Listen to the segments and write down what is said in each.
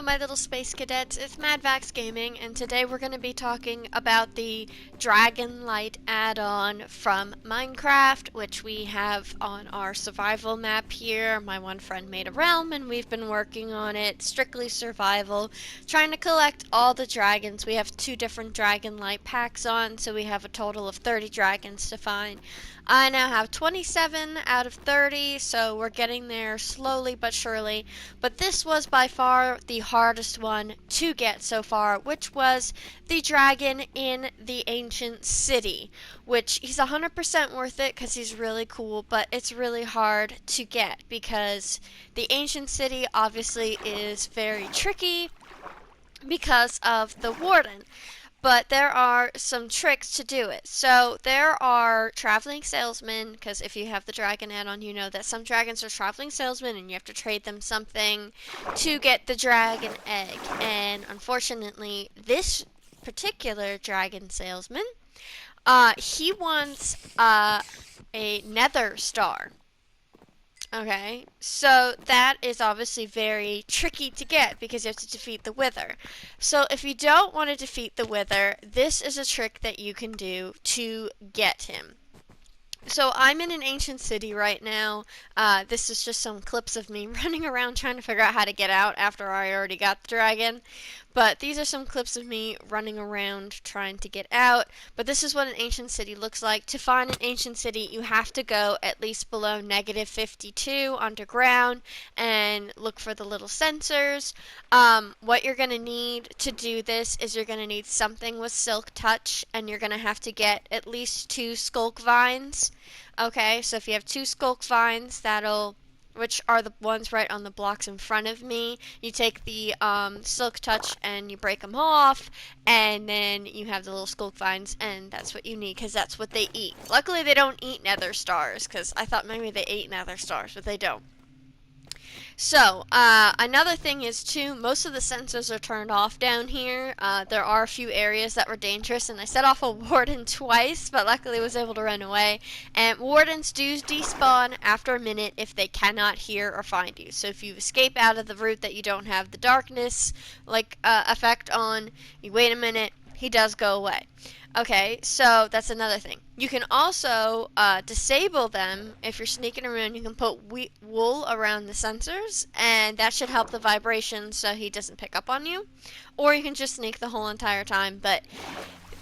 my little space cadets, it's MadVax Gaming, and today we're going to be talking about the Dragon Lite add-on from Minecraft, which we have on our survival map here. My one friend made a realm, and we've been working on it, strictly survival, trying to collect all the dragons. We have 2 different Dragon Lite packs on, so we have a total of 30 dragons to find. I now have 27 out of 30, so we're getting there slowly but surely. But this was by far the hardest one to get so far, which was the dragon in the ancient city, which he's 100% worth it because he's really cool, but it's really hard to get because the ancient city obviously is very tricky because of the warden. But there are some tricks to do it. So there are traveling salesmen, because if you have the dragon add-on, you know that some dragons are traveling salesmen and you have to trade them something to get the dragon egg. And unfortunately, this particular dragon salesman, he wants a nether star. Okay, so that is obviously very tricky to get because you have to defeat the Wither. So if you don't want to defeat the Wither, this is a trick that you can do to get him. So I'm in an ancient city right now. This is just some clips of me running around trying to figure out how to get out after I already got the dragon. But these are some clips of me running around trying to get out. But this is what an ancient city looks like. To find an ancient city, you have to go at least below -52 underground and look for the little sensors. What you're going to need to do this is you're going to need something with silk touch, and you're going to have to get at least 2 skulk vines. Okay, so if you have 2 skulk vines, which are the ones right on the blocks in front of me, you take the silk touch and you break them off, and then you have the little skulk vines, and that's what you need because that's what they eat. Luckily they don't eat nether stars, because I thought maybe they ate nether stars, but they don't. So, another thing is too, most of the sensors are turned off down here. There are a few areas that were dangerous, and I set off a warden twice, but luckily was able to run away. And wardens do despawn after a minute if they cannot hear or find you. So if you escape out of the route that you don't have the darkness effect on, you wait a minute, he does go away. Okay, so that's another thing. You can also disable them if you're sneaking around. You can put wool around the sensors, and that should help the vibration so he doesn't pick up on you. Or you can just sneak the whole entire time, but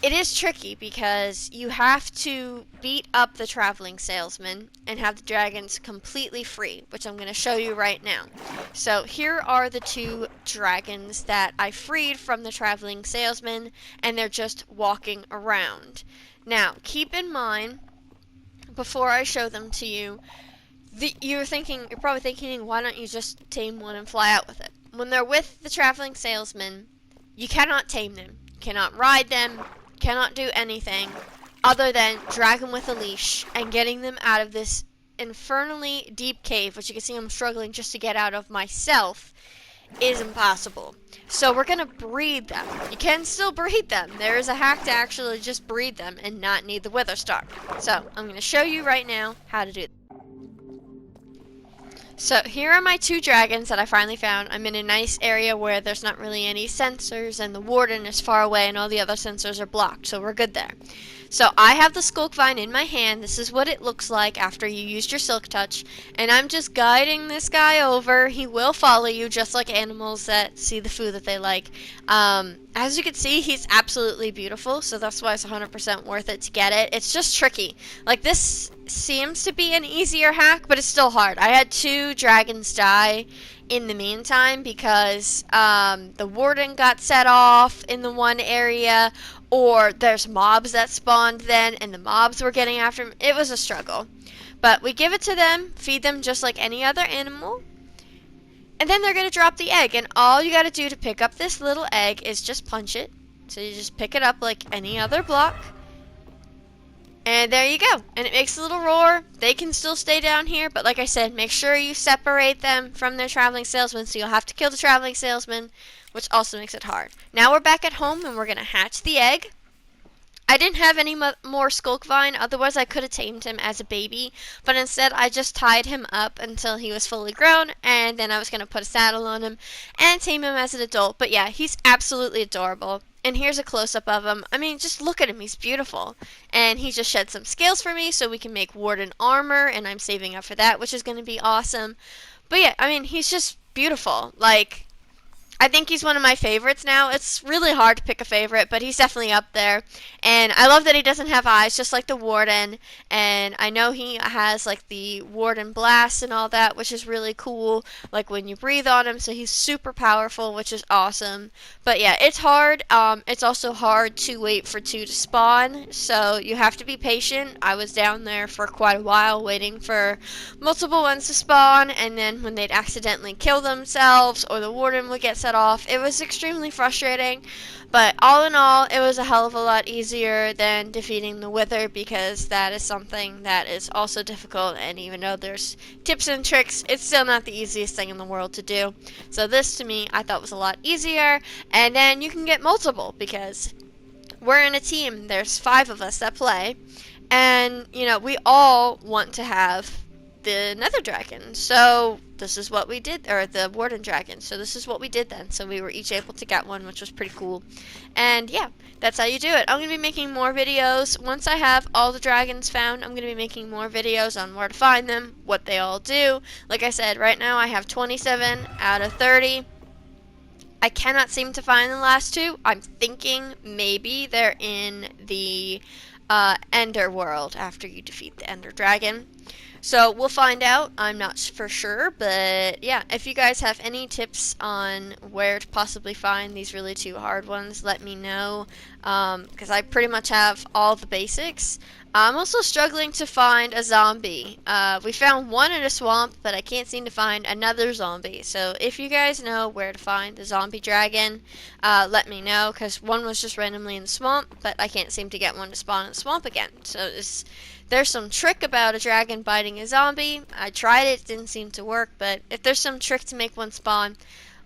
it is tricky because you have to beat up the traveling salesman and have the dragons completely free, which I'm going to show you right now. So here are the 2 dragons that I freed from the traveling salesman, and they're just walking around. Now, keep in mind, before I show them to you, you're probably thinking, why don't you just tame one and fly out with it? When they're with the traveling salesman, you cannot tame them. You cannot ride them. Cannot do anything other than drag them with a leash, and getting them out of this infernally deep cave, which you can see I'm struggling just to get out of myself, is impossible. So we're gonna breed them. You can still breed them. There is a hack to actually just breed them and not need the wither star. So I'm gonna show you right now how to do it. So here are my 2 dragons that I finally found. I'm in a nice area where there's not really any sensors, and the warden is far away and all the other sensors are blocked, so we're good there. So I have the skulk vine in my hand. This is what it looks like after you used your silk touch, and I'm just guiding this guy over. He will follow you just like animals that see the food that they like. As you can see, he's absolutely beautiful, so that's why it's 100% worth it to get it. It's just tricky. Like, this seems to be an easier hack, but it's still hard. I had 2 dragons die in the meantime because the warden got set off in the one area, or there's mobs that spawned then and the mobs were getting after him. It was a struggle. But we give it to them, feed them just like any other animal, and then they're going to drop the egg. And all you got to do to pick up this little egg is just punch it. So you just pick it up like any other block. And there you go. And it makes a little roar. They can still stay down here, but like I said, make sure you separate them from their traveling salesman, so you'll have to kill the traveling salesman, which also makes it hard. Now we're back at home, and we're going to hatch the egg. I didn't have any more Skulk Vine, otherwise I could have tamed him as a baby, but instead I just tied him up until he was fully grown, and then I was going to put a saddle on him and tame him as an adult. But yeah, he's absolutely adorable. And here's a close-up of him. I mean, just look at him, he's beautiful. And he just shed some scales for me so we can make Warden armor, and I'm saving up for that, which is going to be awesome. But yeah, I mean, he's just beautiful. Like, I think he's one of my favorites now. It's really hard to pick a favorite, but he's definitely up there. And I love that he doesn't have eyes, just like the Warden. And I know he has like the Warden blast and all that, which is really cool. Like when you breathe on him, so he's super powerful, which is awesome. But yeah, it's hard. It's also hard to wait for two to spawn, so you have to be patient. I was down there for quite a while waiting for multiple ones to spawn, and then when they'd accidentally kill themselves or the Warden would get set off, it was extremely frustrating. But all in all, it was a hell of a lot easier than defeating the Wither, because that is something that is also difficult, and even though there's tips and tricks, it's still not the easiest thing in the world to do. So this, to me, I thought was a lot easier, and then you can get multiple, because we're in a team. There's 5 of us that play, and, you know, we all want to have the Nether Dragon. So this is what we did, or the Warden Dragon. So this is what we did then. So we were each able to get one, which was pretty cool. And yeah, that's how you do it. I'm going to be making more videos. Once I have all the dragons found, I'm going to be making more videos on where to find them, what they all do. Like I said, right now I have 27 out of 30. I cannot seem to find the last 2. I'm thinking maybe they're in the Ender world after you defeat the Ender Dragon. So we'll find out. I'm not for sure, but yeah, if you guys have any tips on where to possibly find these really 2 hard ones, let me know, because I pretty much have all the basics. I'm also struggling to find a zombie. We found one in a swamp, but I can't seem to find another zombie. So if you guys know where to find the zombie dragon, let me know, because one was just randomly in the swamp, but I can't seem to get one to spawn in the swamp again. So there's some trick about a dragon biting a zombie. I tried it, didn't seem to work, but if there's some trick to make one spawn,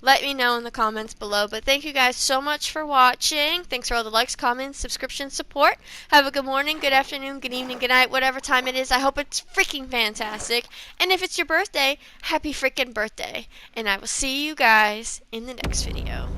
let me know in the comments below. But thank you guys so much for watching. Thanks for all the likes, comments, subscription, support. Have a good morning, good afternoon, good evening, good night, whatever time it is. I hope it's freaking fantastic. And if it's your birthday, happy freaking birthday. And I will see you guys in the next video.